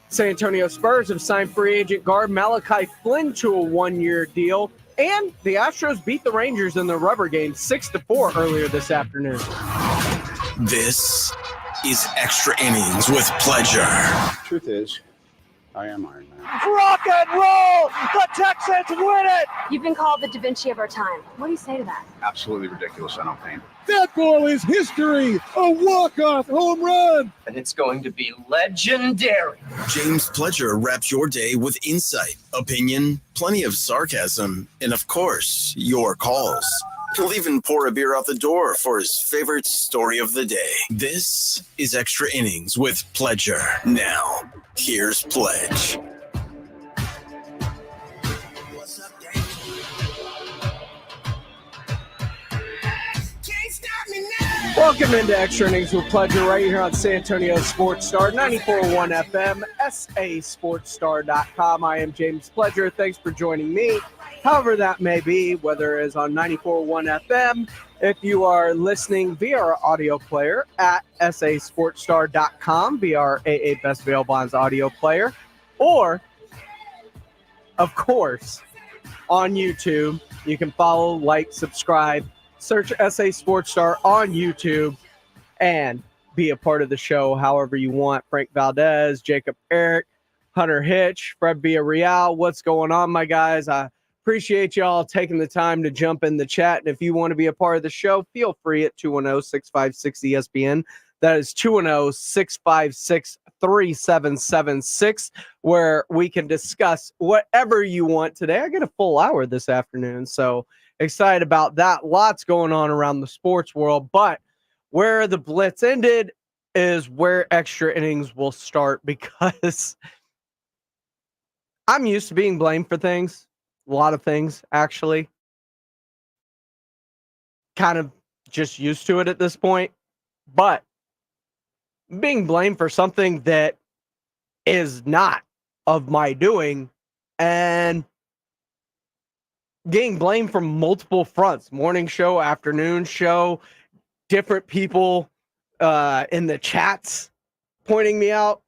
San Antonio Spurs have signed free agent guard Malachi Flynn to a one-year deal, and the Astros beat the Rangers in the rubber game 6-4 earlier this afternoon. This is Extra Innings with Pleasure. Truth is, I am Iron Man. Rock and roll! The Texans win it! You've been called the Da Vinci of our time. What do you say to that? Absolutely ridiculous. I don't paint. That ball is history. A walk-off home run. And it's going to be legendary. James Pledger wraps your day with insight, opinion, plenty of sarcasm, and of course, your calls. He'll even pour a beer out the door for his favorite story of the day. This is Extra Innings with Pledger. Now, here's Pledge. Welcome into Extra Innings with Pleasure right here on San Antonio Sports Star, 94.1 FM, sasportstar.com. I am James Pledger. Thanks for joining me. However that may be, whether it is on 94.1 FM, if you are listening via our audio player at sasportstar.com, via our AA Best Bail Bonds audio player, or, of course, on YouTube. You can follow, like, subscribe, search SA Sports Star on YouTube and be a part of the show however you want. Frank Valdez, Jacob Eric, Hunter Hitch, Fred Villarreal. What's going on, my guys? I appreciate y'all taking the time to jump in the chat. And if you want to be a part of the show, feel free at 210-656-ESPN. That is 210-656-3776, where we can discuss whatever you want today. I get a full hour this afternoon, so excited about that. Lots going on around the sports world, but where the blitz ended is where Extra Innings will start, because I'm used to being blamed for things, a lot of things, actually. Kind of just used to it at this point, but being blamed for something that is not of my doing and getting blamed from multiple fronts, morning show, afternoon show, different people in the chats pointing me out.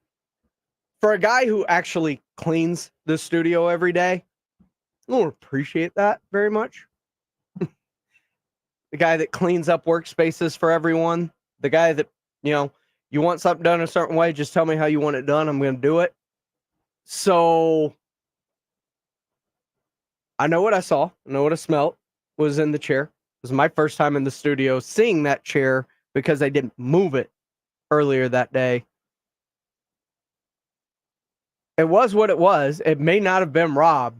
For a guy who actually cleans the studio every day, I don't appreciate that very much. The guy that cleans up workspaces for everyone, the guy that, you want something done a certain way, just tell me how you want it done, I'm going to do it. So I know what I saw, I know what I smelled was in the chair. It was my first time in the studio seeing that chair because I didn't move it earlier that day. It was what it was. It may not have been Rob,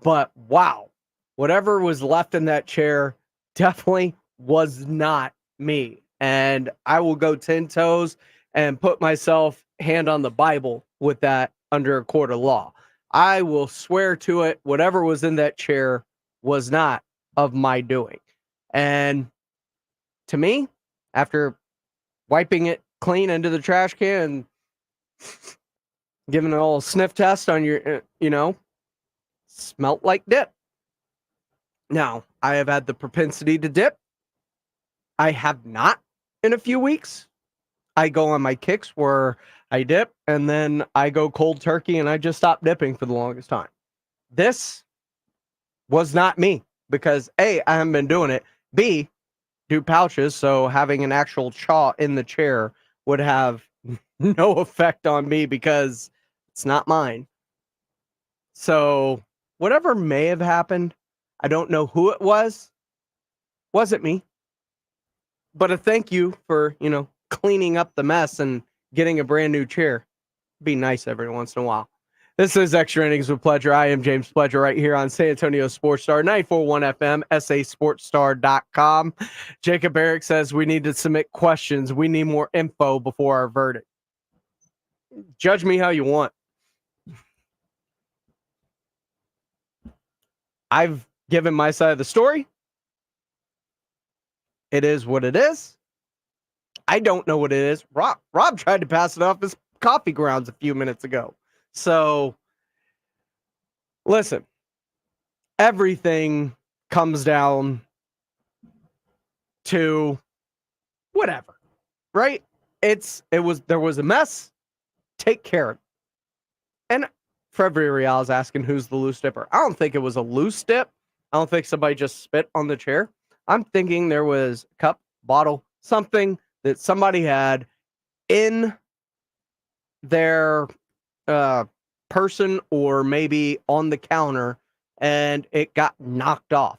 but wow, whatever was left in that chair definitely was not me. And I will go 10 toes and put myself hand on the Bible with that under a court of law. I will swear to it, whatever was in that chair was not of my doing. And to me, after wiping it clean into the trash can and giving it a little sniff test on your, smelt like dip. Now, I have had the propensity to dip. I have not in a few weeks. I go on my kicks where I dip and then I go cold turkey and I just stop dipping for the longest time. This was not me because A, I haven't been doing it. B, do pouches, so having an actual chaw in the chair would have no effect on me because it's not mine. So whatever may have happened, I don't know who it was. Wasn't me. But a thank you for, cleaning up the mess and getting a brand new chair. Be nice every once in a while. This is Extra Innings with Pleasure. I am James Pledger right here on San Antonio Sports Star, 94.1 FM, sasportstar.com. Jacob Eric says we need to submit questions. We need more info before our verdict. Judge me how you want. I've given my side of the story. It is what it is. I don't know what it is. Rob tried to pass it off as coffee grounds a few minutes ago. So, listen, everything comes down to whatever, right? There was a mess. Take care of it. And Fred Villarreal is asking who's the loose dipper. I don't think it was a loose dip. I don't think somebody just spit on the chair. I'm thinking there was a cup, bottle, something that somebody had in their person or maybe on the counter and it got knocked off.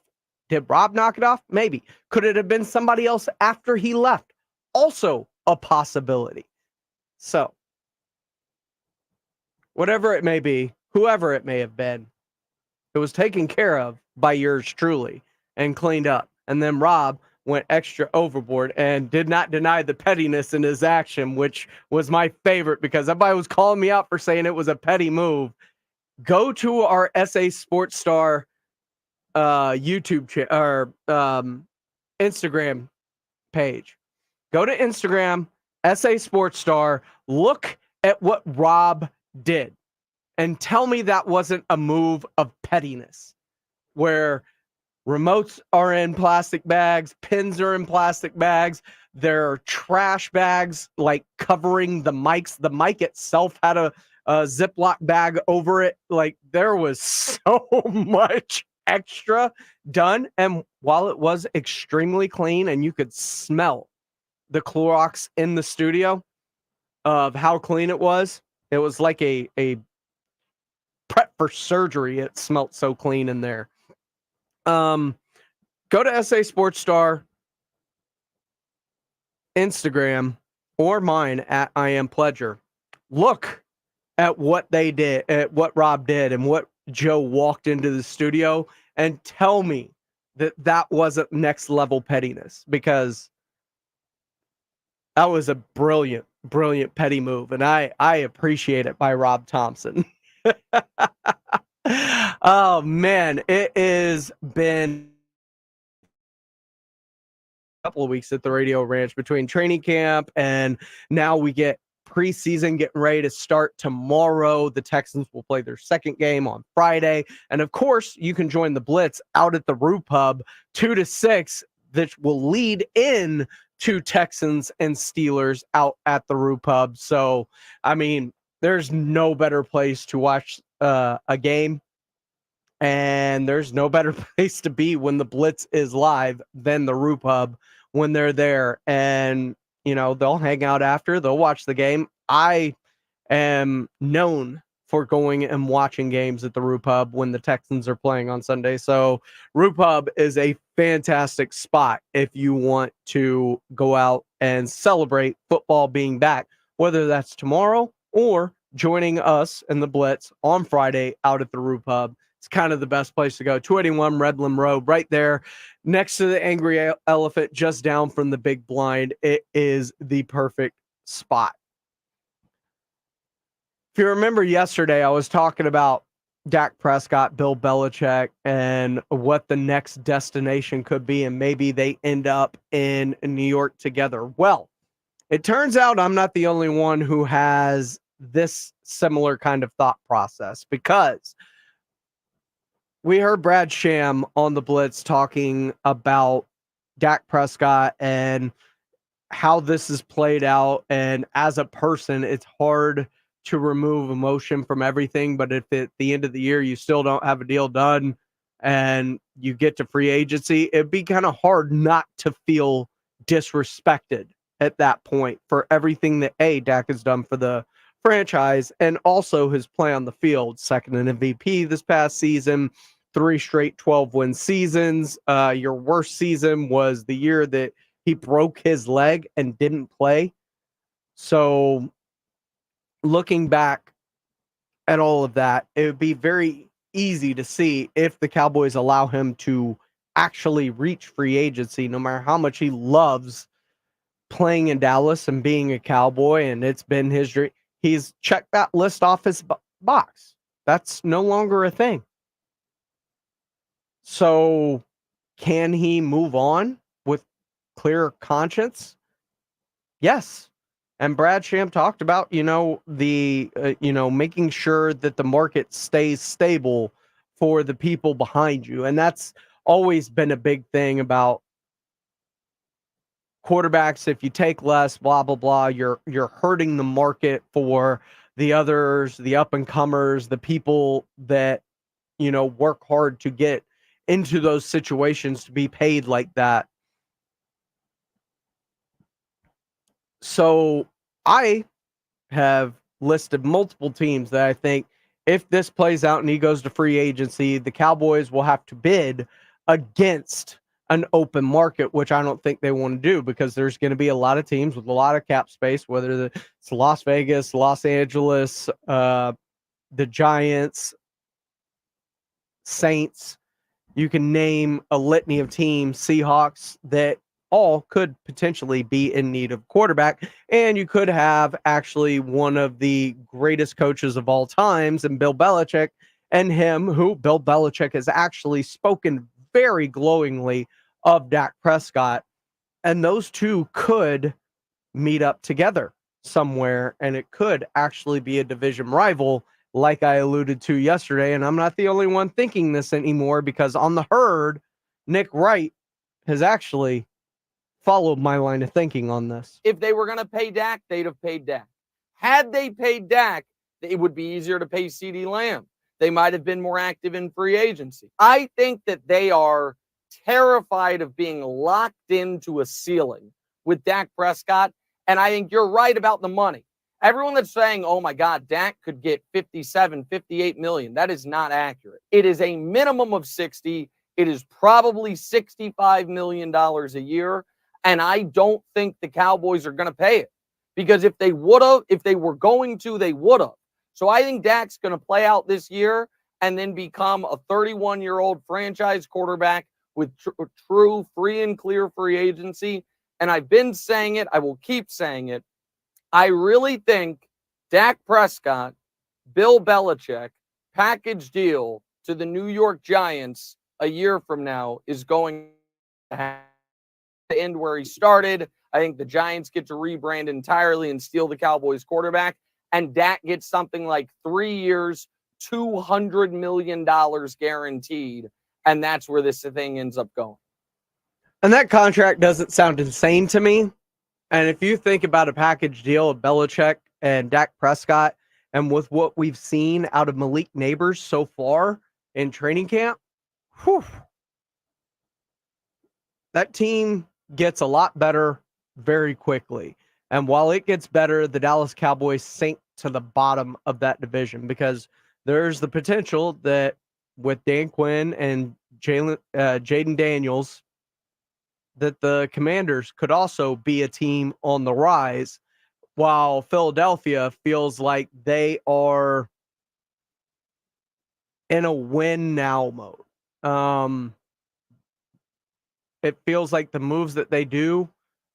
Did Rob knock it off? Maybe. Could it have been somebody else after he left? Also a possibility. So, whatever it may be, whoever it may have been, it was taken care of by yours truly and cleaned up. And then Rob went extra overboard and did not deny the pettiness in his action, which was my favorite because everybody was calling me out for saying it was a petty move. Go to our SA Sports Star YouTube or Instagram page. Go to Instagram, SA Sports Star, look at what Rob did and tell me that wasn't a move of pettiness where remotes are in plastic bags, pins are in plastic bags, there are trash bags like covering the mics. The mic itself had a Ziploc bag over it. Like there was so much extra done. And while it was extremely clean and you could smell the Clorox in the studio of how clean it was like a prep for surgery. It smelled so clean in there. Go to SA Sports Star Instagram or mine at I Am Pledger. Look at what they did, at what Rob did, and what Joe walked into the studio, and tell me that that wasn't next level pettiness, because that was a brilliant, brilliant petty move, and I appreciate it by Rob Thompson. Oh man, it has been a couple of weeks at the Radio Ranch between training camp and now we get preseason getting ready to start tomorrow. The Texans will play their second game on Friday, and of course you can join the Blitz out at the Roo Pub 2 to 6 that will lead in to Texans and Steelers out at the Roo Pub. So I mean, there's no better place to watch a game, and there's no better place to be when the Blitz is live than the Roo Pub when they're there. And, you know, they'll hang out after, they'll watch the game. I am known for going and watching games at the Roo Pub when the Texans are playing on Sunday. So Roo Pub is a fantastic spot if you want to go out and celebrate football being back, whether that's tomorrow or joining us in the Blitz on Friday out at the Roo Pub. It's kind of the best place to go. 281 Redland Road, right there next to the Angry Elephant, just down from the big blind. It is the perfect spot. If you remember yesterday, I was talking about Dak Prescott, Bill Belichick, and what the next destination could be, and maybe they end up in New York together. Well, it turns out I'm not the only one who has this similar kind of thought process, because we heard Brad Sham on the Blitz talking about Dak Prescott and how this is played out. And as a person, it's hard to remove emotion from everything. But if at the end of the year you still don't have a deal done and you get to free agency, it'd be kind of hard not to feel disrespected at that point for everything that Dak has done for the franchise and also his play on the field. Second in MVP this past season, 3 straight 12-win seasons. Your worst season was the year that he broke his leg and didn't play. So looking back at all of that, it would be very easy to see if the Cowboys allow him to actually reach free agency, no matter how much he loves playing in Dallas and being a Cowboy, and it's been his dream. He's checked that list off his box. That's no longer a thing. So can he move on with clear conscience? Yes. And Brad Sham talked about, making sure that the market stays stable for the people behind you. And that's always been a big thing about quarterbacks. If you take less, blah, blah, blah, you're hurting the market for the others, the up and comers, the people that, work hard to get into those situations to be paid like that. So I have listed multiple teams that I think if this plays out and he goes to free agency, the Cowboys will have to bid against an open market, which I don't think they want to do because there's going to be a lot of teams with a lot of cap space, whether it's Las Vegas, Los Angeles, the Giants, Saints. You can name a litany of teams, Seahawks, that all could potentially be in need of quarterback. And you could have actually one of the greatest coaches of all times and Bill Belichick and him, who Bill Belichick has actually spoken very glowingly of Dak Prescott. And those two could meet up together somewhere, and it could actually be a division rival, like I alluded to yesterday. And I'm not the only one thinking this anymore because on the herd, Nick Wright has actually followed my line of thinking on this. If they were going to pay Dak, they'd have paid Dak. Had they paid Dak, it would be easier to pay CeeDee Lamb. They might have been more active in free agency. I think that they are terrified of being locked into a ceiling with Dak Prescott. And I think you're right about the money. Everyone that's saying, oh my God, Dak could get 57, 58 million. That is not accurate. It is a minimum of 60. It is probably $65 million a year. And I don't think the Cowboys are going to pay it because if they were going to, they would have. So I think Dak's going to play out this year and then become a 31-year-old franchise quarterback with true free and clear free agency. And I've been saying it. I will keep saying it. I really think Dak Prescott, Bill Belichick, package deal to the New York Giants a year from now is going to happen. End where he started. I think the Giants get to rebrand entirely and steal the Cowboys quarterback. And Dak gets something like 3 years, $200 million guaranteed. And that's where this thing ends up going. And that contract doesn't sound insane to me. And if you think about a package deal of Belichick and Dak Prescott, and with what we've seen out of Malik Neighbors so far in training camp, that team gets a lot better very quickly. And while it gets better, the Dallas Cowboys sink to the bottom of that division because there's the potential that with Dan Quinn and Jaden Daniels, that the Commanders could also be a team on the rise, while Philadelphia feels like they are in a win now mode. It feels like the moves that they do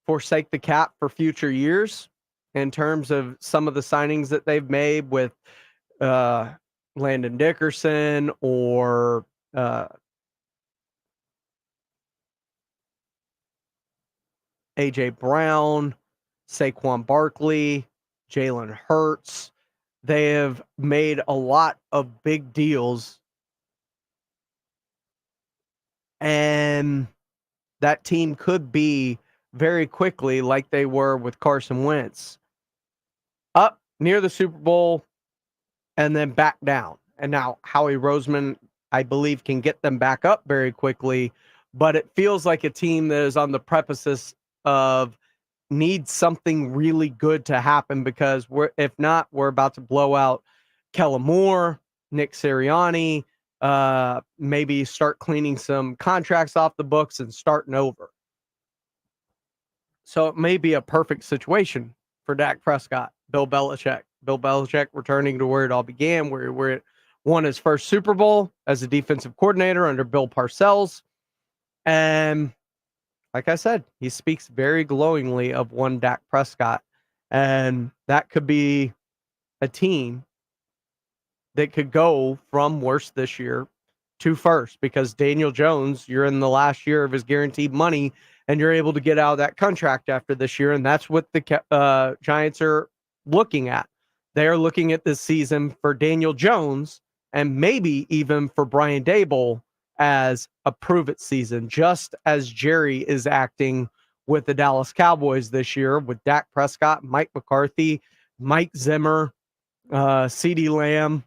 forsake the cap for future years in terms of some of the signings that they've made with Landon Dickerson or A.J. Brown, Saquon Barkley, Jalen Hurts. They have made a lot of big deals. And that team could be very quickly like they were with Carson Wentz. Up near the Super Bowl and then back down. And now Howie Roseman, I believe, can get them back up very quickly. But it feels like a team that is on the precipice of needs something really good to happen because if not, we're about to blow out Kellen Moore, Nick Sirianni, maybe start cleaning some contracts off the books and starting over. So it may be a perfect situation for Dak Prescott, Bill Belichick. Bill Belichick returning to where it all began, where it won his first Super Bowl as a defensive coordinator under Bill Parcells. And like I said, he speaks very glowingly of one Dak Prescott. And that could be a team that could go from worst this year to first because Daniel Jones, you're in the last year of his guaranteed money and you're able to get out of that contract after this year. And that's what the Giants are looking at. They are looking at this season for Daniel Jones and maybe even for Brian Daboll as a prove-it season, just as Jerry is acting with the Dallas Cowboys this year with Dak Prescott, Mike McCarthy, Mike Zimmer, CeeDee Lamb,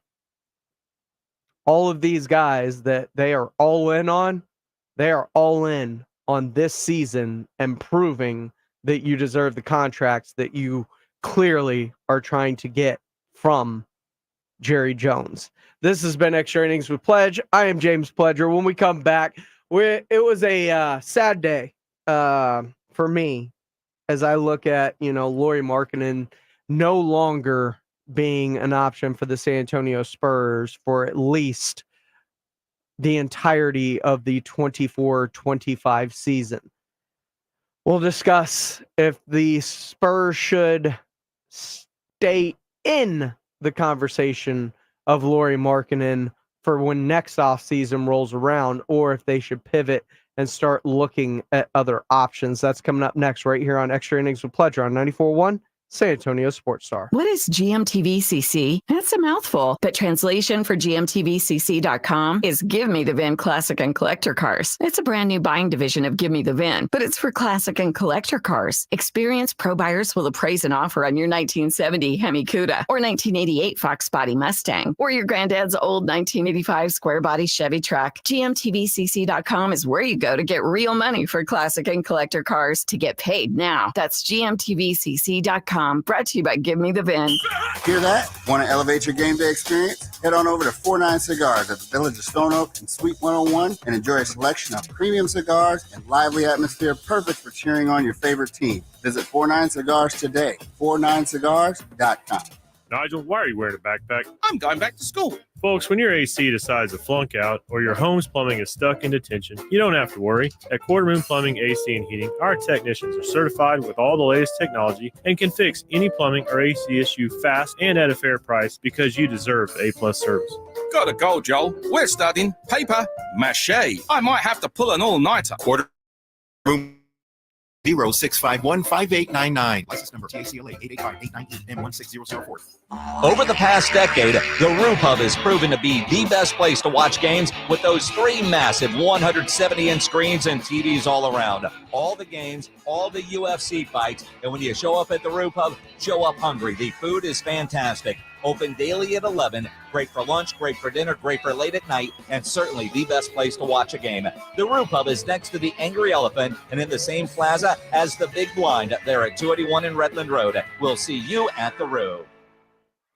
all of these guys that they are all in on, they are all in on this season and proving that you deserve the contracts that you clearly are trying to get from Jerry Jones. This has been Extra Innings with Pledge. I am James Pledger. When we come back, it was a sad day for me as I look at, Lauri Markkanen no longer being an option for the San Antonio Spurs for at least the entirety of the 24-25 season. We'll discuss if the Spurs should stay in the conversation of Lauri Markkanen for when next offseason rolls around, or if they should pivot and start looking at other options. That's coming up next right here on Extra Innings with Pledger on 94.1 San Antonio Sports Star. What is GMTVCC? That's a mouthful, but translation for GMTVCC.com is Give Me the VIN Classic and Collector Cars. It's a brand new buying division of Give Me the VIN, but it's for classic and collector cars. Experienced pro buyers will appraise an offer on your 1970 Hemi Cuda or 1988 Fox Body Mustang or your granddad's old 1985 square body Chevy truck. GMTVCC.com is where you go to get real money for classic and collector cars to get paid now. That's GMTVCC.com. Brought to you by Give Me the VIN. Hear that? Want to elevate your game day experience? Head on over to 49 Cigars at the Village of Stone Oak and Suite 101 and enjoy a selection of premium cigars and lively atmosphere perfect for cheering on your favorite team. Visit 49 Cigars today. 49cigars.com. Nigel, why are you wearing a backpack? I'm going back to school. Folks, when your AC decides to flunk out or your home's plumbing is stuck in detention, you don't have to worry. At Quarter Moon Plumbing, AC, and Heating, our technicians are certified with all the latest technology and can fix any plumbing or AC issue fast and at a fair price because you deserve A+ service. Gotta go, Joel. We're studying paper mache. I might have to pull an all-nighter. Quarter Room 0651-5899. License number TACLA 885-898-M16004. Over the past decade, the Roo Pub has proven to be the best place to watch games with those 3 massive 170-inch screens and TVs all around. All the games, all the UFC fights, and when you show up at the Roo Pub, show up hungry. The food is fantastic. Open daily at 11. Great for lunch, great for dinner, great for late at night, and certainly the best place to watch a game. The Roo Pub is next to the Angry Elephant and in the same plaza as the Big Blind there at 281 in Redland Road. We'll see you at the Roo.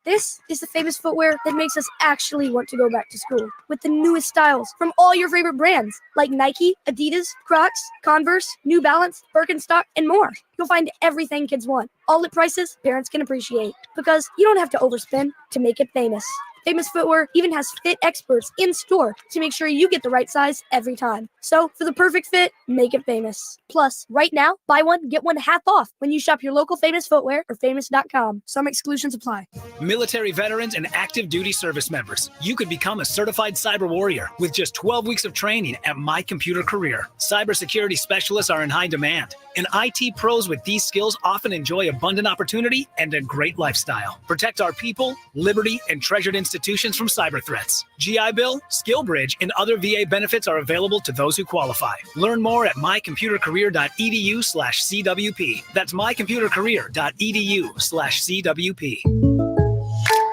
This is the famous footwear that makes us actually want to go back to school with the newest styles from all your favorite brands like Nike, Adidas, Crocs, Converse, New Balance, Birkenstock, and more. You'll find everything kids want, all at prices parents can appreciate because you don't have to overspend to make it famous. Famous Footwear even has fit experts in store to make sure you get the right size every time. So for the perfect fit, make it famous. Plus, right now, buy one, get one half off when you shop your local Famous Footwear or famous.com. Some exclusions apply. Military veterans and active duty service members, you could become a certified cyber warrior with just 12 weeks of training at My Computer Career. Cybersecurity specialists are in high demand, and IT pros with these skills often enjoy abundant opportunity and a great lifestyle. Protect our people, liberty, and treasured institutions from cyber threats. GI Bill, SkillBridge, and other VA benefits are available to those who qualify. Learn more at mycomputercareer.edu/CWP. That's mycomputercareer.edu/CWP.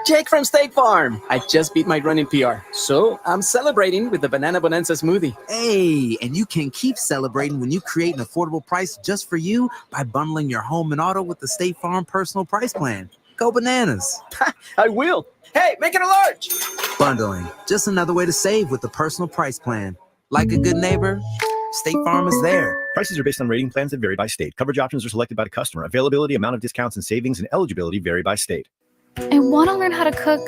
Jake from State Farm. I just beat my running PR, so I'm celebrating with the Banana Bonanza smoothie. Hey, and you can keep celebrating when you create an affordable price just for you by bundling your home and auto with the State Farm Personal Price Plan. Go bananas. I will. Hey, make it a large. Bundling, just another way to save with the Personal Price Plan. Like a good neighbor, State Farm is there. Prices are based on rating plans that vary by state. Coverage options are selected by the customer. Availability, amount of discounts and savings, and eligibility vary by state. I want to learn how to cook,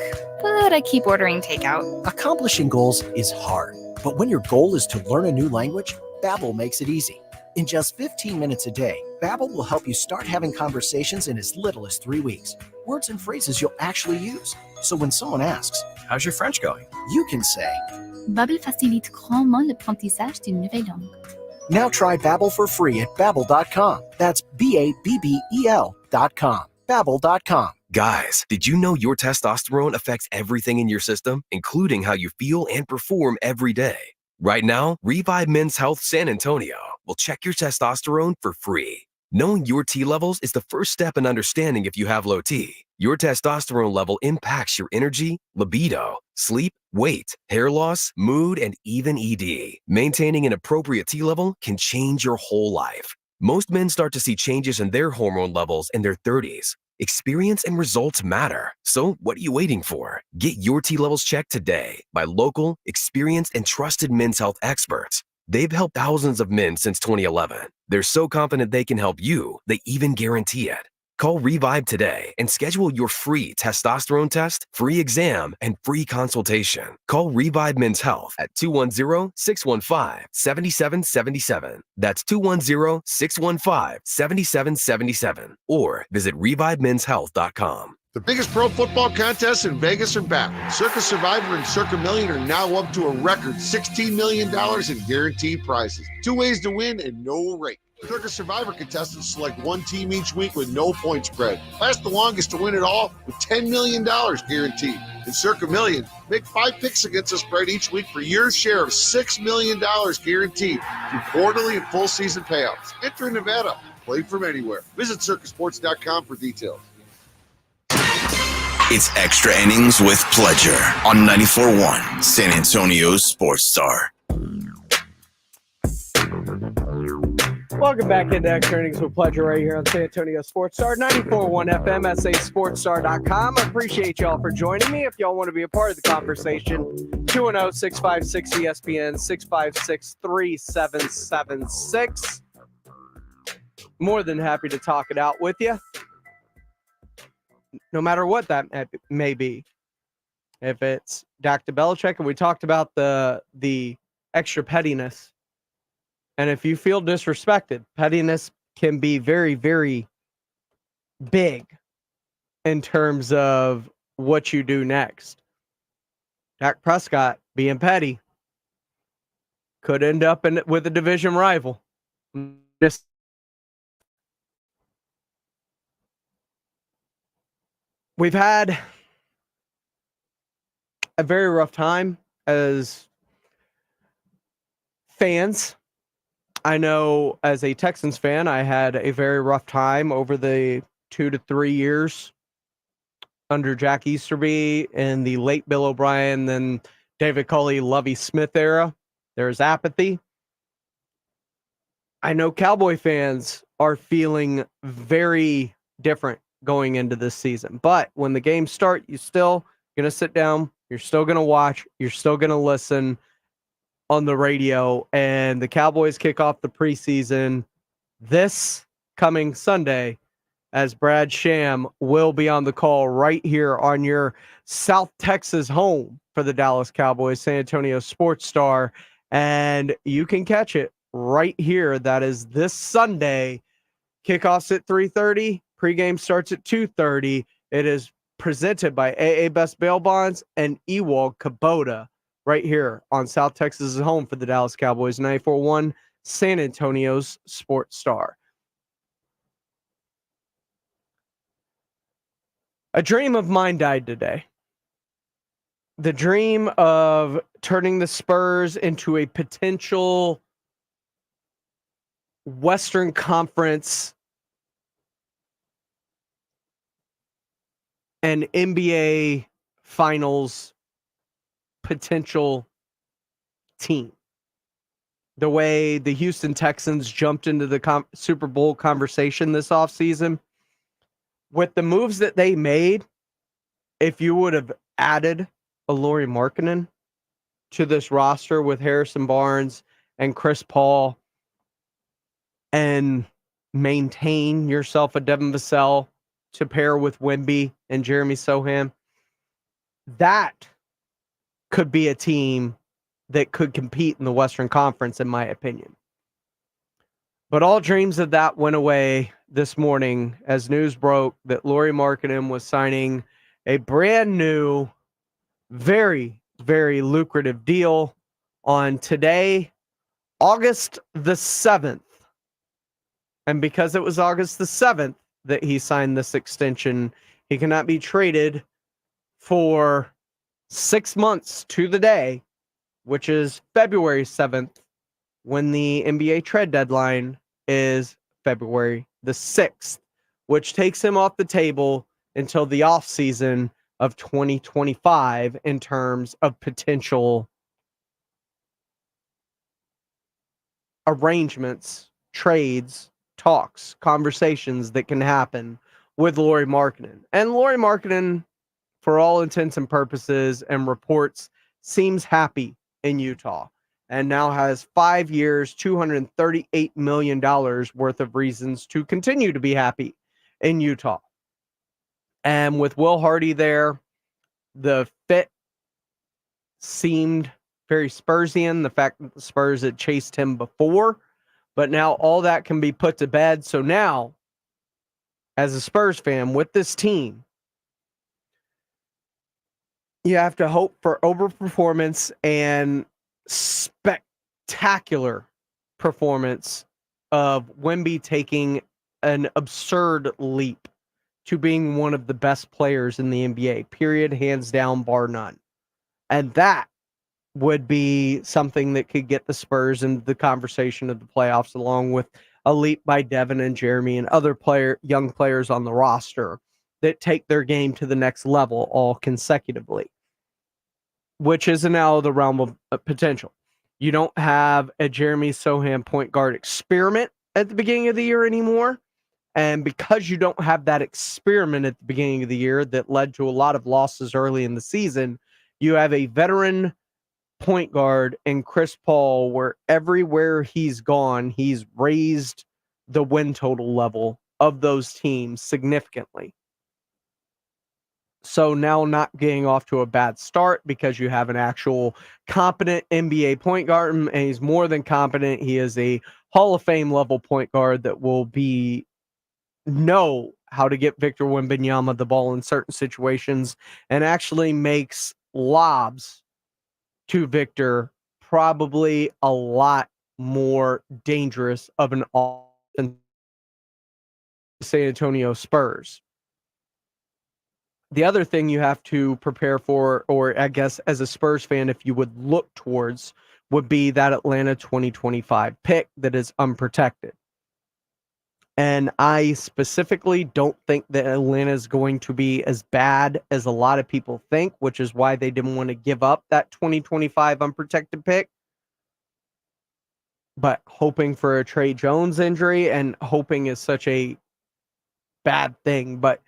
but I keep ordering takeout. Accomplishing goals is hard, but when your goal is to learn a new language, Babbel makes it easy. In just 15 minutes a day, Babbel will help you start having conversations in as little as 3 weeks. Words and phrases you'll actually use. So when someone asks, "How's your French going?" you can say, Babbel facilite grandement l'apprentissage d'une nouvelle langue. Now try Babbel for free at Babbel.com. That's BABBEL.com. Babbel.com. Guys, did you know your testosterone affects everything in your system, including how you feel and perform every day? Right now, Revive Men's Health San Antonio will check your testosterone for free. Knowing your T levels is the first step in understanding if you have low T. Your testosterone level impacts your energy, libido, sleep, weight, hair loss, mood, and even ED. Maintaining an appropriate T level can change your whole life. Most men start to see changes in their hormone levels in their 30s. Experience and results matter. So what are you waiting for? Get your T levels checked today by local, experienced, and trusted men's health experts. They've helped thousands of men since 2011. They're so confident they can help you, they even guarantee it. Call Revive today and schedule your free testosterone test, free exam, and free consultation. Call Revive Men's Health at 210-615-7777. That's 210-615-7777. Or visit revivemenshealth.com. The biggest pro football contests in Vegas are back. Circa Survivor and Circa Million are now up to a record $16 million in guaranteed prizes. 2 ways to win and no rate. Circa Survivor contestants select one team each week with no point spread. Last the longest to win it all with $10 million guaranteed. In Circa Million, make 5 picks against the spread each week for your share of $6 million guaranteed through quarterly and full season payouts. Enter in Nevada. Play from anywhere. Visit circasports.com for details. It's Extra Innings with Pledger on 94.1 San Antonio's Sports Star. Welcome back into Extra Innings with Pledger right here on San Antonio Sports Star, 94.1 FM, sasportstar.com. I appreciate y'all for joining me. If y'all want to be a part of the conversation, 210-656-ESPN, 656-3776. More than happy to talk it out with you, no matter what that may be. If it's Dak to Belichick, and we talked about the extra pettiness. And if you feel disrespected, pettiness can be very, very big in terms of what you do next. Dak Prescott being petty could end up with a division rival. We've had a very rough time as fans. I know as a Texans fan, I had a very rough time over the 2 to 3 years under Jack Easterby and the late Bill O'Brien, then David Culley, Lovie Smith era. There's apathy. I know Cowboy fans are feeling very different going into this season. But when the games start, you're still going to sit down. You're still going to watch. You're still going to listen on the radio. And the Cowboys kick off the preseason this coming Sunday, as Brad Sham will be on the call right here on your South Texas home for the Dallas Cowboys, San Antonio Sports Star. And you can catch it right here. That is this Sunday. Kickoff's at 3:30. Pregame starts at 2:30. It is presented by AA Best Bail Bonds and Ewald Kubota right here on South Texas' home for the Dallas Cowboys, 94.1 San Antonio's Sports Star. A dream of mine died today. The dream of turning the Spurs into a potential Western Conference and NBA Finals potential team. The way the Houston Texans jumped into the Super Bowl conversation this offseason, with the moves that they made, if you would have added a Lauri Markkanen to this roster with Harrison Barnes and Chris Paul and maintain yourself a Devin Vassell to pair with Wemby and Jeremy Sohan, that could be a team that could compete in the Western Conference, in my opinion. But all dreams of that went away this morning as news broke that Lauri Markkanen was signing a brand new, very, very lucrative deal on today, August the 7th. And because it was August the 7th that he signed this extension, he cannot be traded for 6 months to the day, which is February 7th, when the NBA trade deadline is February the 6th, which takes him off the table until the offseason of 2025 in terms of potential arrangements, trades, talks, conversations that can happen with Lauri Markkanen. And Lauri Markkanen, for all intents and purposes and reports, seems happy in Utah and now has 5 years, $238 million worth of reasons to continue to be happy in Utah. And with Will Hardy there, the fit seemed very Spursian, the fact that the Spurs had chased him before, but now all that can be put to bed. So now, as a Spurs fan with this team, you have to hope for overperformance and spectacular performance of Wemby taking an absurd leap to being one of the best players in the NBA, period, hands down, bar none. And that would be something that could get the Spurs into the conversation of the playoffs, along with a leap by Devin and Jeremy and other young players on the roster that take their game to the next level all consecutively, which is now the realm of potential. You don't have a Jeremy Sohan point guard experiment at the beginning of the year anymore. And because you don't have that experiment at the beginning of the year that led to a lot of losses early in the season, you have a veteran point guard in Chris Paul where everywhere he's gone, he's raised the win total level of those teams significantly. So now not getting off to a bad start because you have an actual competent NBA point guard, and he's more than competent. He is a Hall of Fame level point guard that will know how to get Victor Wembanyama the ball in certain situations and actually makes lobs to Victor probably a lot more dangerous of an offense. San Antonio Spurs. The other thing you have to prepare for, or I guess as a Spurs fan, if you would look towards, would be that Atlanta 2025 pick that is unprotected. And I specifically don't think that Atlanta is going to be as bad as a lot of people think, which is why they didn't want to give up that 2025 unprotected pick. But hoping for a Trey Jones injury, and hoping is such a bad thing. But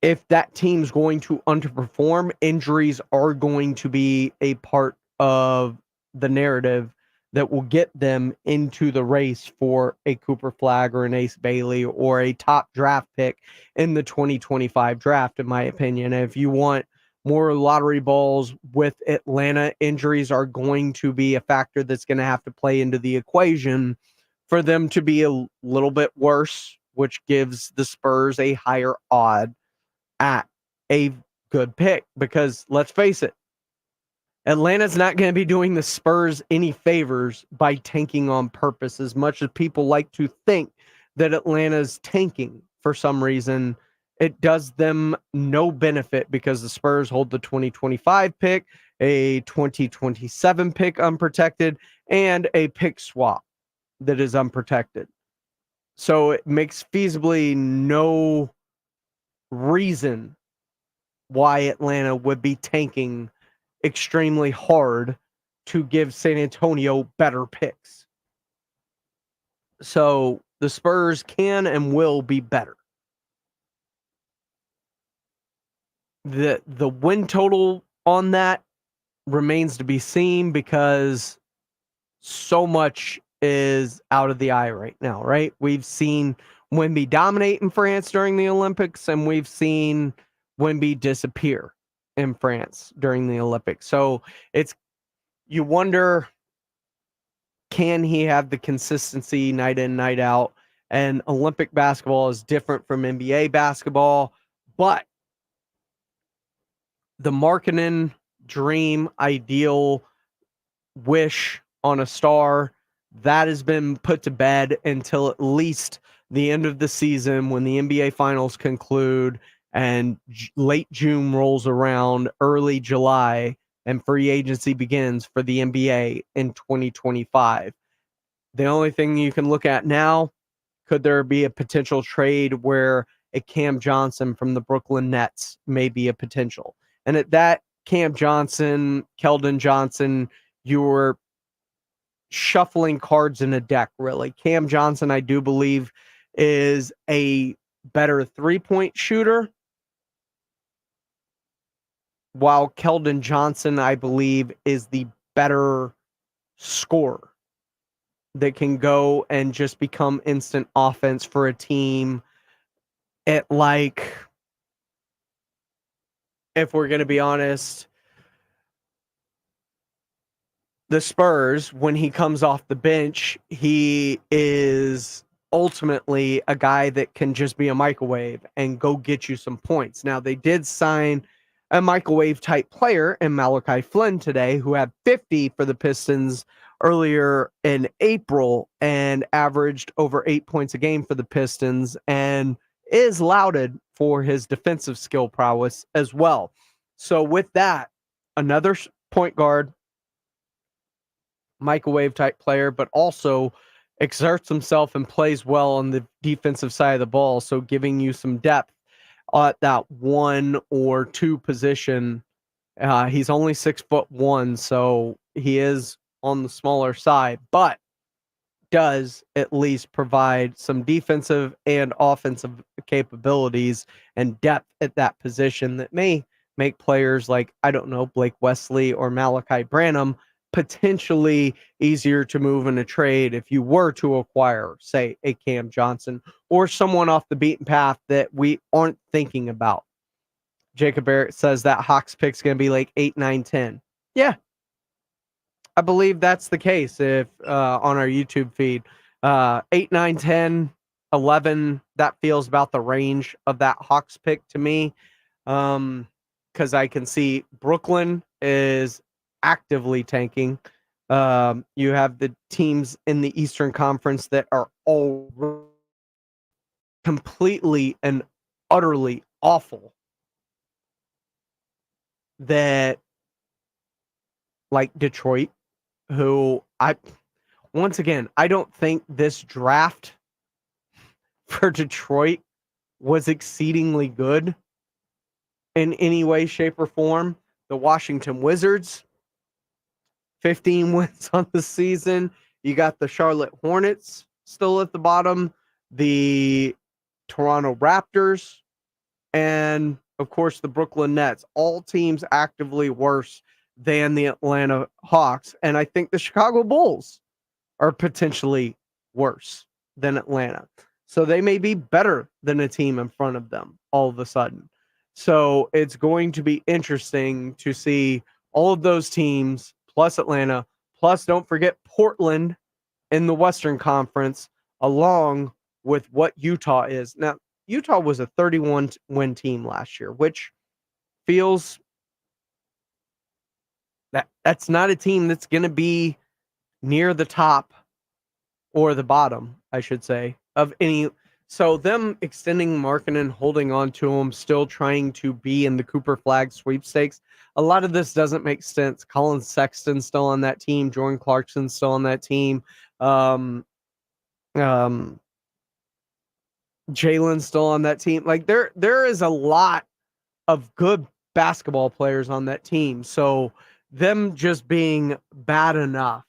if that team's going to underperform, injuries are going to be a part of the narrative that will get them into the race for a Cooper Flagg or an Ace Bailey or a top draft pick in the 2025 draft, in my opinion. If you want more lottery balls with Atlanta, injuries are going to be a factor that's going to have to play into the equation for them to be a little bit worse, which gives the Spurs a higher odd at a good pick. Because let's face it, Atlanta's not going to be doing the Spurs any favors by tanking on purpose. As much as people like to think that Atlanta's tanking for some reason, it does them no benefit because the Spurs hold the 2025 pick, a 2027 pick unprotected, and a pick swap that is unprotected. So it makes feasibly no reason why Atlanta would be tanking extremely hard to give San Antonio better picks. So the Spurs can and will be better. The win total on that remains to be seen because so much is out of the eye right now, right? We've seen Wemby dominate in France during the Olympics, and we've seen Wemby disappear in France during the Olympics. So you wonder, can he have the consistency night in, night out? And Olympic basketball is different from NBA basketball, but the Markkanen dream, ideal, wish on a star, that has been put to bed until at least the end of the season when the NBA finals conclude and late June rolls around, early July, and free agency begins for the NBA in 2025. The only thing you can look at now Could there be a potential trade where a Cam Johnson from the Brooklyn Nets may be a potential? And at that, Cam Johnson, Keldon Johnson, you're shuffling cards in a deck, really. Cam Johnson, I do believe, is a better three-point shooter, while Keldon Johnson, I believe, is the better scorer that can go and just become instant offense for a team at, like, if we're going to be honest, the Spurs, when he comes off the bench, he is ultimately a guy that can just be a microwave and go get you some points. Now, they did sign a microwave type player in Malachi Flynn today, who had 50 for the Pistons earlier in April and averaged over 8 points a game for the Pistons and is lauded for his defensive skill prowess as well. So with that, another point guard, microwave type player, but also exerts himself and plays well on the defensive side of the ball. So giving you some depth at that 1 or 2 position. He's only 6'1", so he is on the smaller side, but does at least provide some defensive and offensive capabilities and depth at that position that may make players like, I don't know, Blake Wesley or Malachi Branham potentially easier to move in a trade if you were to acquire, say, a Cam Johnson or someone off the beaten path that we aren't thinking about. Jacob Barrett says that Hawks pick's going to be like 8, 9, 10. Yeah, I believe that's the case if on our YouTube feed. 8, 9, 10, 11, that feels about the range of that Hawks pick to me. Because I can see Brooklyn is actively tanking. You have the teams in the Eastern Conference that are all completely and utterly awful. That, like Detroit, who once again, I don't think this draft for Detroit was exceedingly good in any way, shape, or form. The Washington Wizards, 15 wins on the season. You got the Charlotte Hornets still at the bottom, the Toronto Raptors, and of course the Brooklyn Nets. All teams actively worse than the Atlanta Hawks. And I think the Chicago Bulls are potentially worse than Atlanta. So they may be better than a team in front of them all of a sudden. So it's going to be interesting to see all of those teams, plus Atlanta, plus don't forget Portland in the Western Conference, along with what Utah is. Now, Utah was a 31-win team last year, which feels that's not a team that's going to be near the top or the bottom, I should say, of any. So them extending Markkanen, holding on to him, still trying to be in the Cooper Flag sweepstakes. A lot of this doesn't make sense. Colin Sexton's still on that team. Jordan Clarkson's still on that team. Jalen's still on that team. Like there is a lot of good basketball players on that team. So them just being bad enough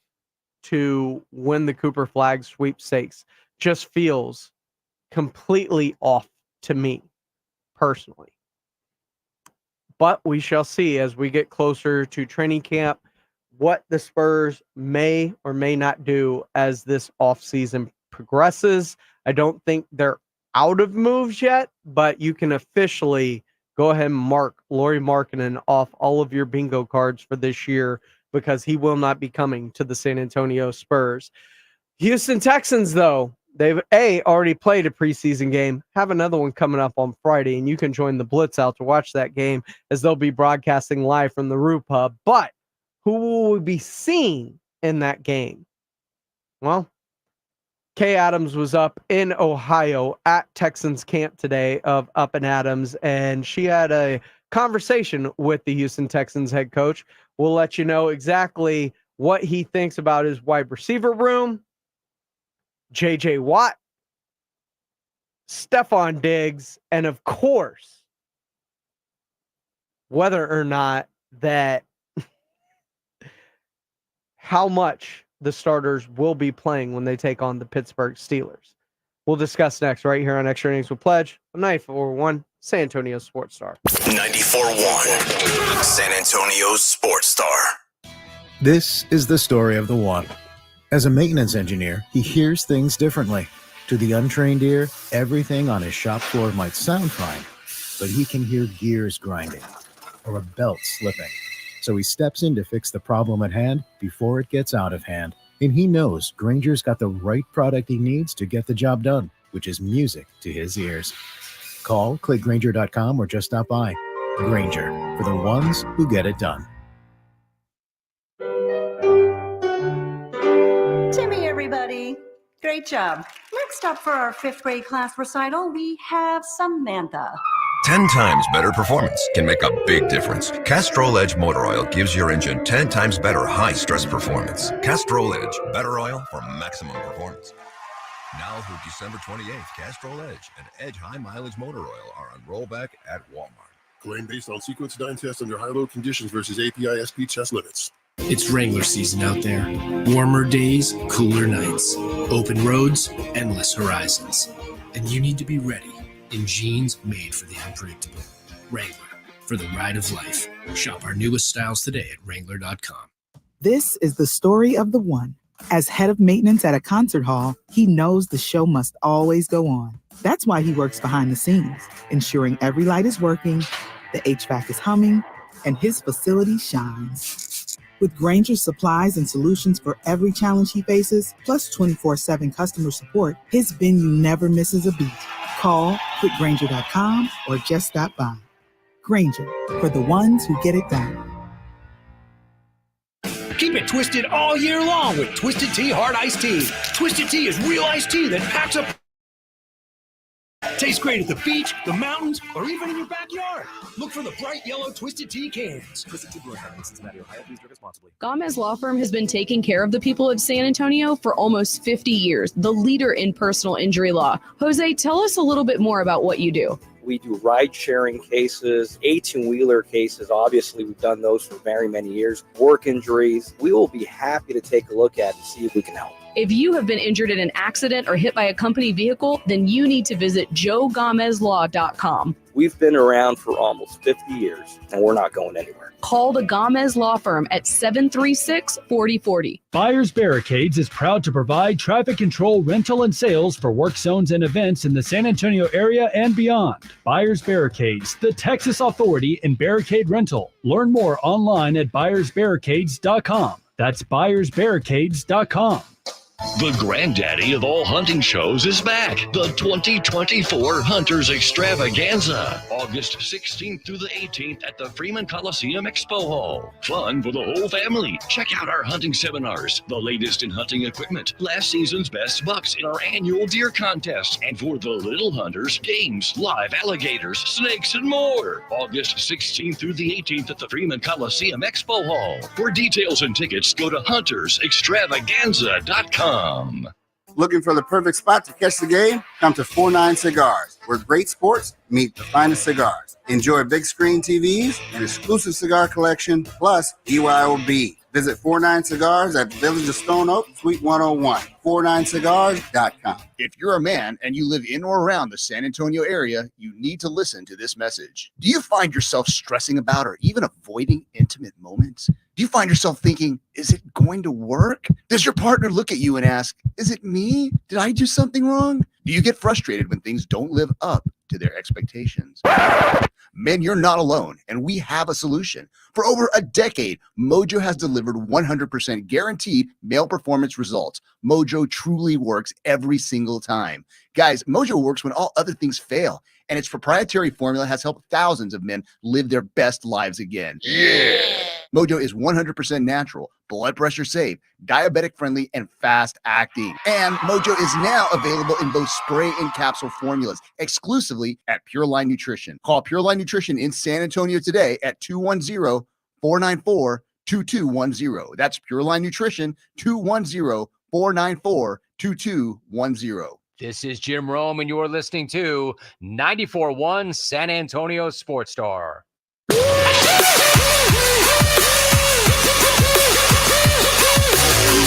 to win the Cooper Flag sweepstakes just feels completely off to me personally. But we shall see as we get closer to training camp what the Spurs may or may not do as this offseason progresses. I don't think they're out of moves yet, but you can officially go ahead and mark Lauri Markkanen off all of your bingo cards for this year because he will not be coming to the San Antonio Spurs. Houston Texans, though, they've already played a preseason game, have another one coming up on Friday, and you can join the Blitz out to watch that game as they'll be broadcasting live from the Roo Pub. But who will we be seeing in that game? Well, Kay Adams was up in Ohio at Texans camp today of Up and Adams, and she had a conversation with the Houston Texans head coach. We'll let you know exactly what he thinks about his wide receiver room, J.J. Watt, Stephon Diggs, and of course, whether or not that how much the starters will be playing when they take on the Pittsburgh Steelers. We'll discuss next right here on Extra Innings with Pledge. I'm 94.1 San Antonio Sports Star. 94.1 San Antonio Sports Star. This is the story of the one. As a maintenance engineer, he hears things differently. To the untrained ear, everything on his shop floor might sound fine, but he can hear gears grinding or a belt slipping. So he steps in to fix the problem at hand before it gets out of hand. And he knows Granger's got the right product he needs to get the job done, which is music to his ears. Call, click Granger.com, or just stop by. Granger, for the ones who get it done. Timmy, everybody. Great job. Next up for our 5th grade class recital, we have Samantha. 10 times better performance can make a big difference. Castrol Edge Motor Oil gives your engine 10 times better high-stress performance. Castrol Edge, better oil for maximum performance. Now through December 28th, Castrol Edge and Edge High Mileage Motor Oil are on rollback at Walmart. Claim based on sequence 9 tests under high-load conditions versus API SP test limits. It's Wrangler season out there. Warmer days, cooler nights. Open roads, endless horizons. And you need to be ready in jeans made for the unpredictable. Wrangler, for the ride of life. Shop our newest styles today at Wrangler.com. This is the story of the one. As head of maintenance at a concert hall, he knows the show must always go on. That's why he works behind the scenes, ensuring every light is working, the HVAC is humming, and his facility shines. With Granger's supplies and solutions for every challenge he faces, plus 24/7 customer support, his venue never misses a beat. Call, click Granger.com, or just stop by. Granger, for the ones who get it done. Keep it twisted all year long with Twisted Tea Hard Iced Tea. Twisted Tea is real iced tea that packs up. Tastes great at the beach, the mountains, or even in your backyard. Look for the bright yellow Twisted Tea cans. Twisted Tea Brewer Company, Cincinnati, Ohio. Please drink responsibly. Gomez Law Firm has been taking care of the people of San Antonio for almost 50 years, the leader in personal injury law. Jose, tell us a little bit more about what you do. We do ride-sharing cases, 18-wheeler cases. Obviously, we've done those for very many years. Work injuries. We will be happy to take a look at and see if we can help. If you have been injured in an accident or hit by a company vehicle, then you need to visit joegomezlaw.com. We've been around for almost 50 years, and we're not going anywhere. Call the Gomez Law Firm at 736-4040. Buyers Barricades is proud to provide traffic control, rental, and sales for work zones and events in the San Antonio area and beyond. Buyers Barricades, the Texas authority in barricade rental. Learn more online at buyersbarricades.com. That's buyersbarricades.com. The granddaddy of all hunting shows is back. The 2024 Hunters Extravaganza. August 16th through the 18th at the Freeman Coliseum Expo Hall. Fun for the whole family. Check out our hunting seminars, the latest in hunting equipment, last season's best bucks in our annual deer contest, and for the little hunters, games, live alligators, snakes, and more. August 16th through the 18th at the Freeman Coliseum Expo Hall. For details and tickets, go to huntersextravaganza.com. Looking for the perfect spot to catch the game? Come to 49 Cigars, where great sports meet the finest cigars. Enjoy big screen TVs, an exclusive cigar collection, plus BYOB. Visit 49 Cigars at the Village of Stone Oak, Suite 101, 49cigars.com. If you're a man and you live in or around the San Antonio area, you need to listen to this message. Do you find yourself stressing about or even avoiding intimate moments? Do you find yourself thinking, is it going to work? Does your partner look at you and ask, is it me? Did I do something wrong? Do you get frustrated when things don't live up to their expectations? Men, you're not alone, and we have a solution. For over a decade, Mojo has delivered 100% guaranteed male performance results. Mojo truly works every single time. Guys, Mojo works when all other things fail, and its proprietary formula has helped thousands of men live their best lives again. Yeah! Mojo is 100% natural, blood pressure safe, diabetic friendly, and fast acting. And Mojo is now available in both spray and capsule formulas exclusively at Pure Line Nutrition. Call Pure Line Nutrition in San Antonio today at 210-494-2210. That's Pure Line Nutrition, 210-494-2210. This is Jim Rome, and you're listening to 94.1 San Antonio Sports Star.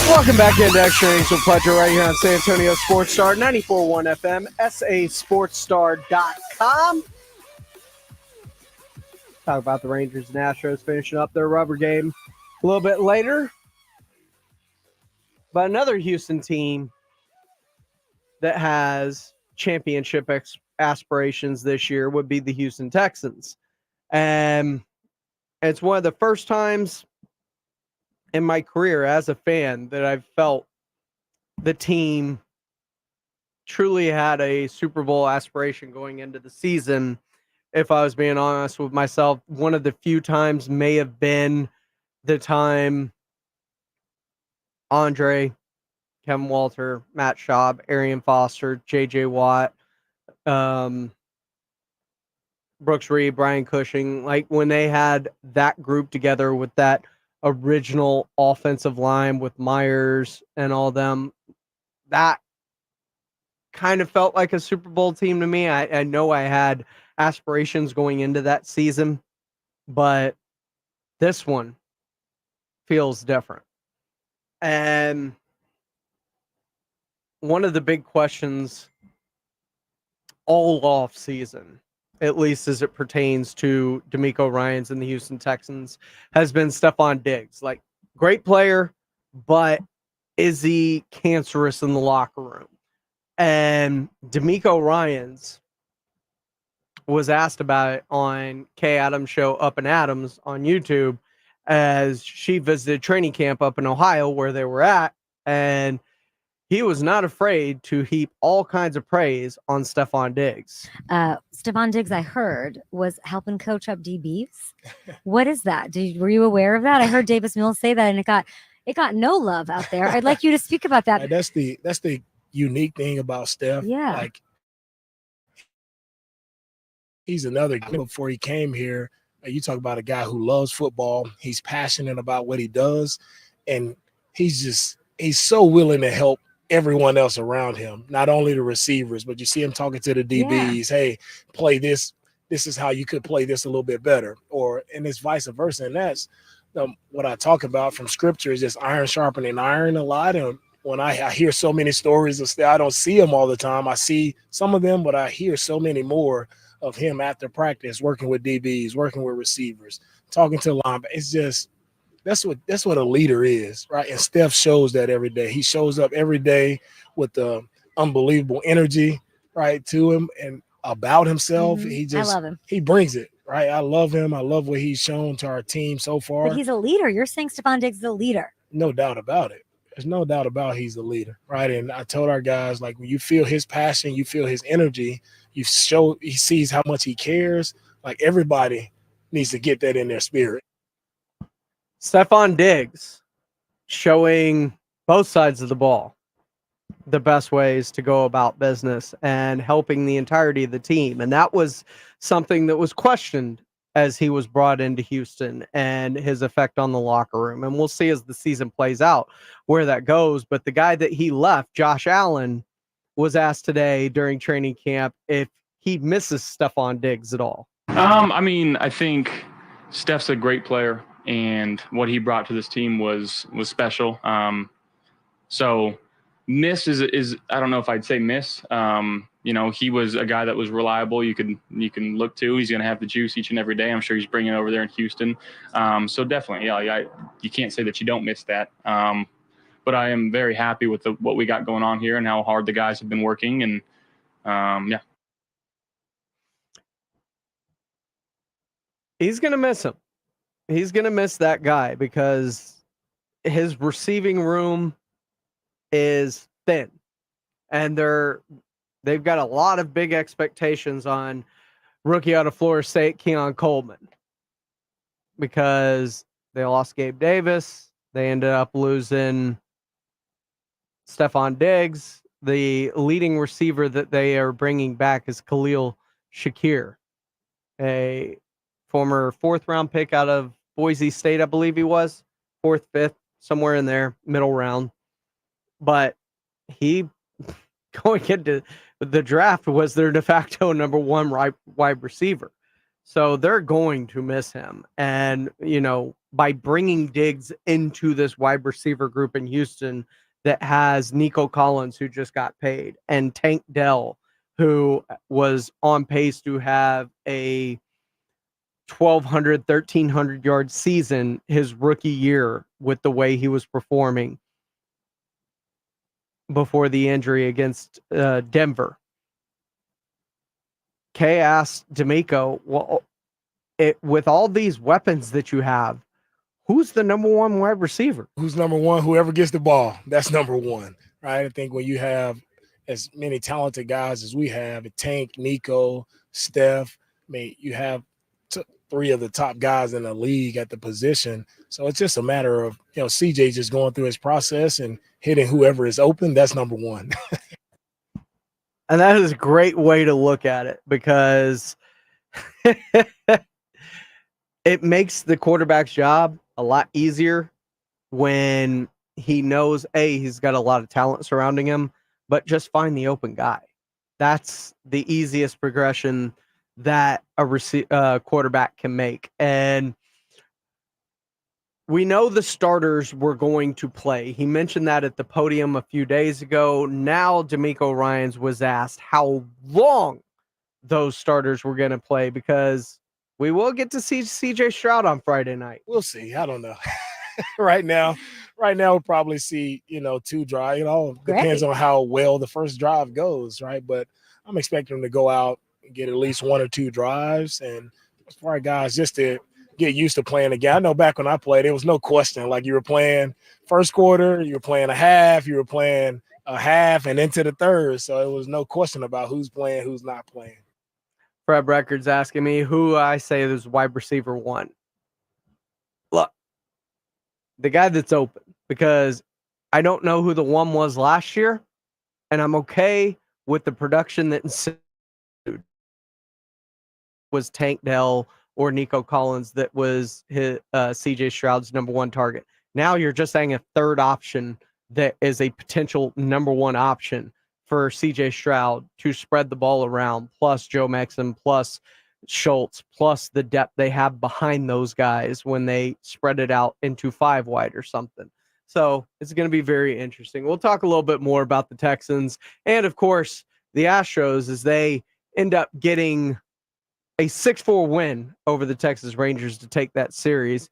Welcome back into Extra Innings with Pleasure right here on San Antonio Sports Star, 94.1 FM, sasportsstar.com. Talk about the Rangers and Astros finishing up their rubber game a little bit later. But another Houston team that has championship aspirations this year would be the Houston Texans. And it's one of the first times in my career as a fan that I've felt the team truly had a Super Bowl aspiration going into the season. If I was being honest with myself, one of the few times may have been the time Andre, Kevin Walter, Matt Schaub, Arian Foster, J.J. Watt, Brooks Reed, Brian Cushing, like when they had that group together with that original offensive line with Myers and all them, that kind of felt like a Super Bowl team to me. I know I had aspirations going into that season, but this one feels different. And one of the big questions all off season, at least as it pertains to D'Amico Ryans and the Houston Texans, has been Stephon Diggs. Like, great player, but is he cancerous in the locker room? And D'Amico Ryans was asked about it on Kay Adams' show Up and Adams on YouTube as she visited training camp up in Ohio where they were at, and he was not afraid to heap all kinds of praise on Stephon Diggs. Stephon Diggs, I heard, was helping coach up DBs. What is that? Were you aware of that? I heard Davis Mills say that, and it got no love out there. I'd like you to speak about that. That's the unique thing about Steph. Yeah. Like, he's another guy. Before he came here, you talk about a guy who loves football. He's passionate about what he does, and he's so willing to help everyone else around him, not only the receivers, but you see him talking to the DBs. Yeah. Hey, play this. This is how you could play this a little bit better, and it's vice versa. And that's what I talk about from scripture is just iron sharpening iron a lot. And when I hear so many stories of Steph, I don't see them all the time. I see some of them, but I hear so many more of him after practice, working with DBs, working with receivers, talking to linebackers. It's just, that's what a leader is, right? And Steph shows that every day. He shows up every day with the unbelievable energy, right, to him and about himself. Mm-hmm. I love him. He brings it, right? I love him. I love what he's shown to our team so far. But he's a leader. You're saying Stephon Diggs is a leader. No doubt about it. There's no doubt about he's a leader, right? And I told our guys, like, when you feel his passion, you feel his energy, he sees how much he cares. Like, everybody needs to get that in their spirit. Stephon Diggs showing both sides of the ball the best ways to go about business and helping the entirety of the team. And that was something that was questioned as he was brought into Houston and his effect on the locker room. And we'll see as the season plays out where that goes. But the guy that he left, Josh Allen, was asked today during training camp if he misses Stephon Diggs at all. I mean, I think Steph's a great player, and what he brought to this team was special. So miss is I don't know if I'd say miss. He was a guy that was reliable. You can look to. He's going to have the juice each and every day. I'm sure he's bringing it over there in Houston. So definitely, yeah, you can't say that you don't miss that. But I am very happy with what we got going on here and how hard the guys have been working. And yeah. He's going to miss him. He's going to miss that guy because his receiving room is thin. And they've got a lot of big expectations on rookie out of Florida State, Keon Coleman, because they lost Gabe Davis. They ended up losing Stephon Diggs. The leading receiver that they are bringing back is Khalil Shakir, a former fourth-round pick out of Boise State, I believe he was. Fourth, fifth, somewhere in there, middle round. But he going into the draft was their de facto number one wide receiver. So they're going to miss him. And, by bringing Diggs into this wide receiver group in Houston that has Nico Collins, who just got paid, and Tank Dell, who was on pace to have a 1,200, 1,300 yard season his rookie year with the way he was performing before the injury against Denver. Kay asked D'Amico, well, with all these weapons that you have, who's the number one wide receiver? Who's number one? Whoever gets the ball, that's number one, right? I think when you have as many talented guys as we have, Tank, Nico, Steph, you have three of the top guys in the league at the position. So it's just a matter of, CJ just going through his process and hitting whoever is open. That's number one. And that is a great way to look at it, because it makes the quarterback's job a lot easier when he knows, he's got a lot of talent surrounding him, but just find the open guy. That's the easiest progression that a quarterback can make. And we know the starters were going to play. He mentioned that at the podium a few days ago. Now D'Amico Ryans was asked how long those starters were going to play, because we will get to see CJ Stroud on Friday night. We'll see. I don't know. Right now we'll probably see, 2 drives. It all depends on how well the first drive goes, right? But I'm expecting him to go out and get at least 1 or 2 drives. And as far as guys, just to get used to playing again. I know back when I played, there was no question. Like, you were playing first quarter, you were playing a half, you were playing a half and into the third. So it was no question about who's playing, who's not playing. Fred Records asking me who I say is wide receiver 1. Look, the guy that's open, because I don't know who the 1 was last year, and I'm okay with the production that ensued. Was Tank Dell or Nico Collins that was his CJ Stroud's number 1 target. Now you're just saying a third option that is a potential number 1 option for CJ Stroud to spread the ball around, plus Joe Mixon, plus Schultz, plus the depth they have behind those guys when they spread it out into 5 wide or something. So it's going to be very interesting. We'll talk a little bit more about the Texans and, of course, the Astros as they end up getting a 6-4 win over the Texas Rangers to take that series.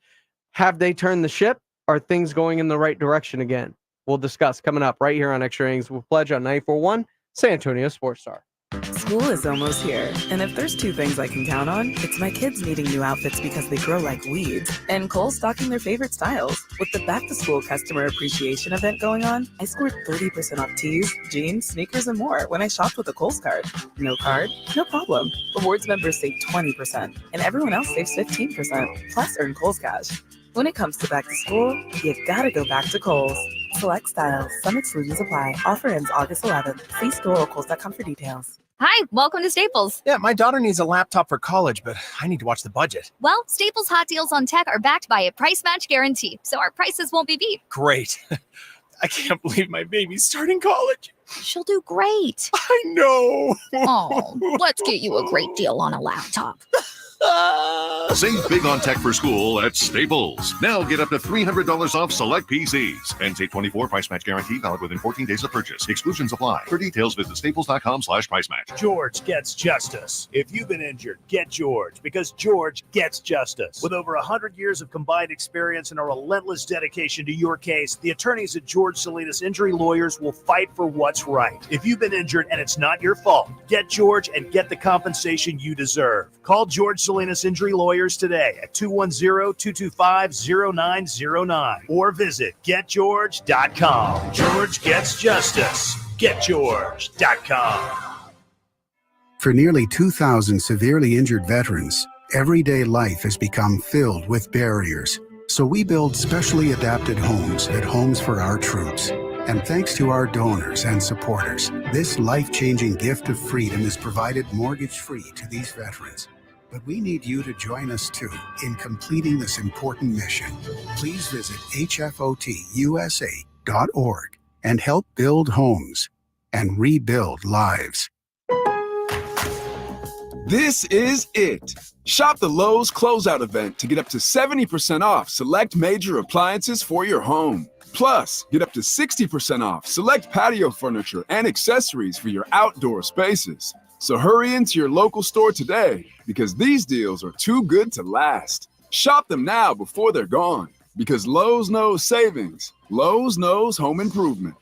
Have they turned the ship? Are things going in the right direction again? We'll discuss coming up right here on Extra Innings with Pledge on 94.1 San Antonio Sports Star. School is almost here, and if there's 2 things I can count on, it's my kids needing new outfits because they grow like weeds, and Cole stocking their favorite styles. With the back-to-school customer appreciation event going on, I scored 30% off tees, jeans, sneakers, and more when I shopped with a Kohl's card. No card? No problem. Rewards members save 20%, and everyone else saves 15%, plus earn Kohl's cash. When it comes to back to school, you gotta go back to Kohl's. Select styles, some exclusions apply. Offer ends August 11th. See store or Kohl's.com for details. Hi, welcome to Staples. Yeah, my daughter needs a laptop for college, but I need to watch the budget. Well, Staples hot deals on tech are backed by a price match guarantee, so our prices won't be beat. Great. I can't believe my baby's starting college. She'll do great. I know. Oh, let's get you a great deal on a laptop. Save big on tech for school at Staples. Now get up to $300 off select PCs. NC24 price match guarantee valid within 14 days of purchase. Exclusions apply. For details, visit staples.com/price match. George gets justice. If you've been injured, get George, because George gets justice. With over 100 years of combined experience and a relentless dedication to your case, the attorneys at George Salinas Injury Lawyers will fight for what's right. If you've been injured and it's not your fault, get George and get the compensation you deserve. Call George Salinas Injury Lawyers today at 210-225-0909 or visit getgeorge.com. George gets justice. Getgeorge.com. For nearly 2,000 severely injured veterans, everyday life has become filled with barriers. So we build specially adapted homes at Homes for Our Troops. And thanks to our donors and supporters, this life-changing gift of freedom is provided mortgage-free to these veterans. But we need you to join us too in completing this important mission. Please visit hfotusa.org and help build homes and rebuild lives. This is it. Shop the Lowe's closeout event to get up to 70% off select major appliances for your home. Plus, get up to 60% off select patio furniture and accessories for your outdoor spaces. So hurry into your local store today because these deals are too good to last. Shop them now before they're gone because Lowe's knows savings. Lowe's knows home improvement.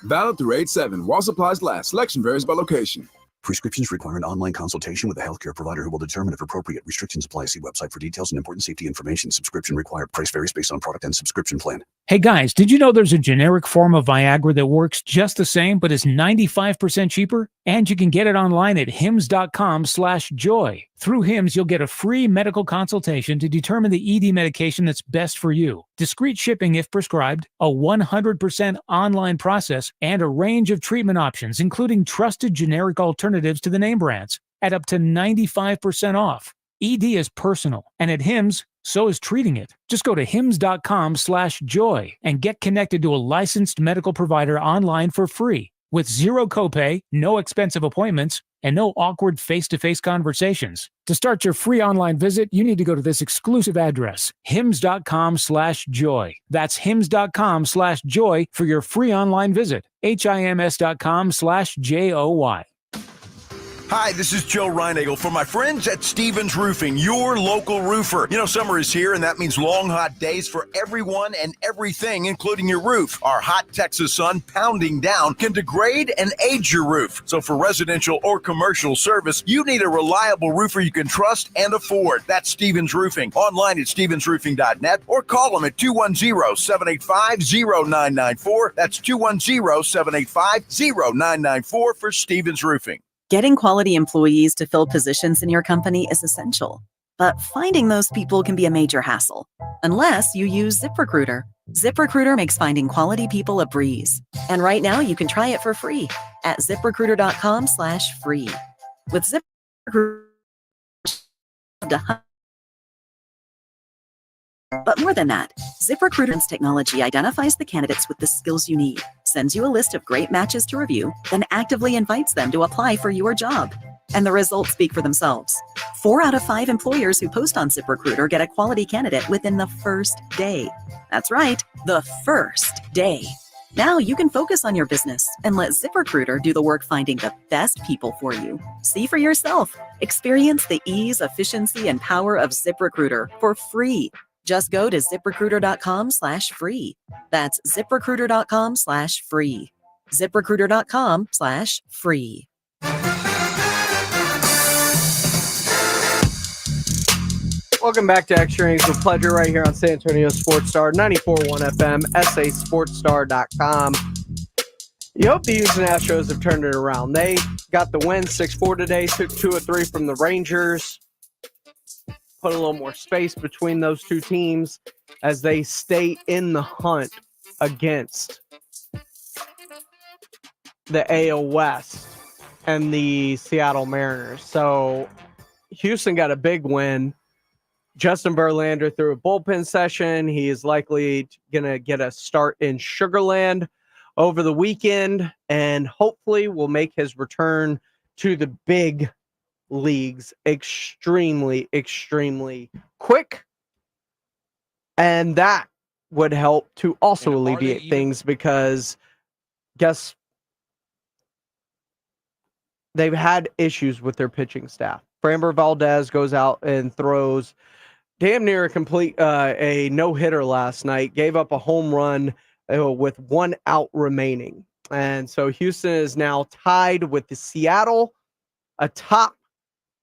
Valid through 8/7 while supplies last. Selection varies by location. Prescriptions require an online consultation with a healthcare provider who will determine if appropriate. Restrictions apply. See website for details and important safety information. Subscription required. Price varies based on product and subscription plan. Hey guys, did you know there's a generic form of Viagra that works just the same but is 95% cheaper? And you can get it online at hims.com/joy. Through Hims, you'll get a free medical consultation to determine the ED medication that's best for you. Discreet shipping if prescribed, a 100% online process, and a range of treatment options, including trusted generic alternatives to the name brands, at up to 95% off. ED is personal, and at Hims, so is treating it. Just go to hims.com/joy and get connected to a licensed medical provider online for free with zero copay, no expensive appointments, and no awkward face-to-face conversations. To start your free online visit, you need to go to this exclusive address, hims.com/joy. That's hims.com/joy for your free online visit. HIMS.com/JOY. Hi, this is Joe Reinagel for my friends at Stevens Roofing, your local roofer. You know, summer is here, and that means long, hot days for everyone and everything, including your roof. Our hot Texas sun pounding down can degrade and age your roof. So for residential or commercial service, you need a reliable roofer you can trust and afford. That's Stevens Roofing. Online at stevensroofing.net or call them at 210-785-0994. That's 210-785-0994 for Stevens Roofing. Getting quality employees to fill positions in your company is essential, but finding those people can be a major hassle, unless you use ZipRecruiter. ZipRecruiter makes finding quality people a breeze. And right now you can try it for free at ZipRecruiter.com/free. With ZipRecruiter, but more than that, ZipRecruiter's technology identifies the candidates with the skills you need, sends you a list of great matches to review, then actively invites them to apply for your job. And the results speak for themselves. 4 out of 5 employers who post on ZipRecruiter get a quality candidate within the first day. That's right, the first day. Now you can focus on your business and let ZipRecruiter do the work finding the best people for you. See for yourself. Experience the ease, efficiency, and power of ZipRecruiter for free. Just go to ZipRecruiter.com/free. That's ZipRecruiter.com/free. ZipRecruiter.com/free. Welcome back to Extra Innings with Pleasure right here on San Antonio Sports Star 94.1 FM, SASportsStar.com. You hope the Houston Astros have turned it around. They got the win 6-4 today, took 2 of 3 from the Rangers. Put a little more space between those two teams as they stay in the hunt against the AL West and the Seattle Mariners. So Houston got a big win. Justin Verlander threw a bullpen session. He is likely going to get a start in Sugarland over the weekend and hopefully will make his return to the big leagues extremely quick, and that would help to also alleviate things because guess they've had issues with their pitching staff. Framber Valdez goes out and throws damn near a no-hitter last night, gave up a home run with 1 out remaining, and so Houston is now tied with the Seattle atop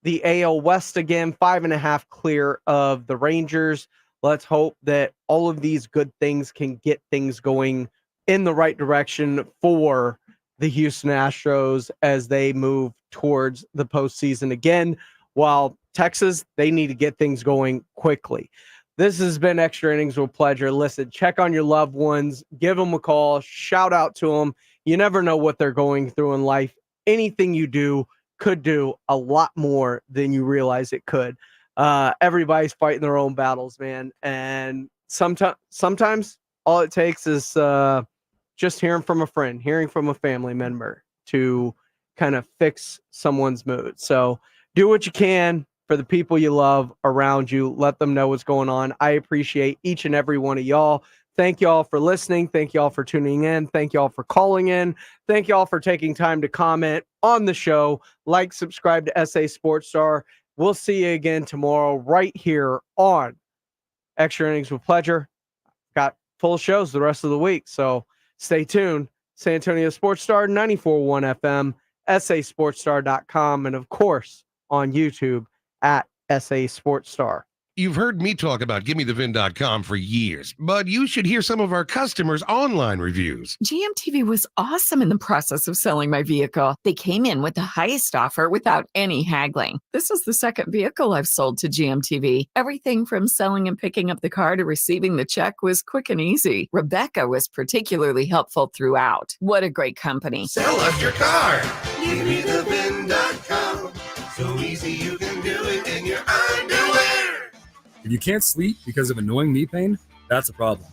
the AL West again, 5.5 clear of the Rangers. Let's hope that all of these good things can get things going in the right direction for the Houston Astros as they move towards the postseason again. While Texas, they need to get things going quickly. This has been Extra Innings with Pleasure. Listen, check on your loved ones, give them a call, shout out to them. You never know what they're going through in life. Anything you do could do a lot more than you realize it could. Everybody's fighting their own battles, man. And sometimes all it takes is just hearing from a friend, hearing from a family member. to kind of fix someone's mood. So do what you can for the people you love around you. Let them know what's going on. I appreciate each and every one of y'all. Thank y'all for listening. Thank y'all for tuning in. Thank y'all for calling in. Thank y'all for taking time to comment on the show. Like, subscribe to SA Sports Star. We'll see you again tomorrow right here on Extra Innings with Pleasure. Got full shows the rest of the week, so stay tuned. San Antonio Sports Star, 94.1 FM, sasportstar.com, and of course on YouTube at SA Sports Star. You've heard me talk about GimmeTheVin.com for years, but you should hear some of our customers' online reviews. GMTV was awesome in the process of selling my vehicle. They came in with the highest offer without any haggling. This is the second vehicle I've sold to GMTV. Everything from selling and picking up the car to receiving the check was quick and easy. Rebecca was particularly helpful throughout. What a great company. Sell us your car. GimmeTheVin.com. So easy you can do it in your underwear. If you can't sleep because of annoying knee pain, that's a problem.